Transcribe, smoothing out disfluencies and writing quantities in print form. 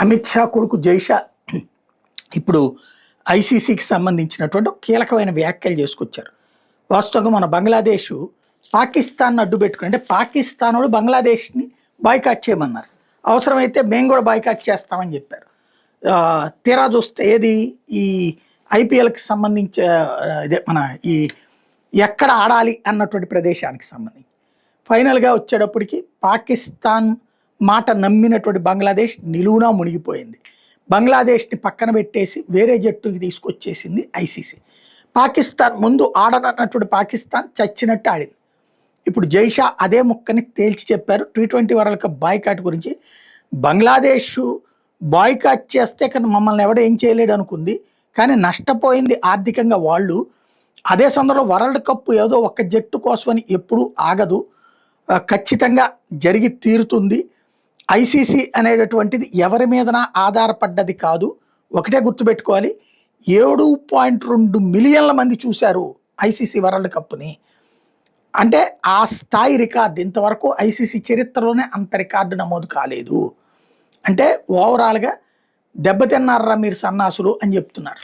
అమిత్ షా కొడుకు జైషా ఇప్పుడు ఐసీసీకి సంబంధించినటువంటి ఒక కీలకమైన వ్యాఖ్యలు చేసుకొచ్చారు. వాస్తవంగా మన బంగ్లాదేశ్ పాకిస్తాన్ అడ్డు పెట్టుకుని, అంటే పాకిస్తాన్ వాడు బంగ్లాదేశ్ని బాయ్కాట్ చేయమన్నారు. అవసరమైతే మేము కూడా బాయ్కాట్ చేస్తామని చెప్పారు. తీరా చూస్తే ఏది ఈ ఐపీఎల్కి సంబంధించి ఇదే మన ఈ ఎక్కడ ఆడాలి అన్నటువంటి ప్రదేశానికి సంబంధించి ఫైనల్గా వచ్చేటప్పటికి పాకిస్తాన్ మాట నమ్మినటువంటి బంగ్లాదేశ్ నిలువునా మునిగిపోయింది. బంగ్లాదేశ్ని పక్కన పెట్టేసి వేరే జట్టుకి తీసుకొచ్చేసింది ఐసీసీ. పాకిస్తాన్ ముందు ఆడనన్నటువంటి పాకిస్తాన్ చచ్చినట్టు ఆడింది. ఇప్పుడు జైషా అదే ముక్కని తేల్చి చెప్పారు. T20 వరల్డ్ కప్ బాయ్కాట్ గురించి బంగ్లాదేశ్ బాయ్కాట్ చేస్తే కానీ మమ్మల్ని ఎవడో ఏం చేయలేడు అనుకుంది, కానీ నష్టపోయింది ఆర్థికంగా వాళ్ళు. అదే సందర్భంలో వరల్డ్ కప్ ఏదో ఒక జట్టు కోసమని ఎప్పుడూ ఆగదు, ఖచ్చితంగా జరిగి తీరుతుంది. ఐసీసీ అనేటటువంటిది ఎవరి మీదన ఆధారపడ్డది కాదు. ఒకటే గుర్తుపెట్టుకోవాలి, 7.2 మిలియన్ల మంది చూశారు ఐసీసీ వరల్డ్ కప్ని. అంటే ఆ స్థాయి రికార్డు ఇంతవరకు ఐసీసీ చరిత్రలోనే అంత రికార్డు నమోదు కాలేదు. అంటే ఓవరాల్గా దెబ్బతిన్నారా మీరు సన్నాసులు అని చెప్తున్నారు.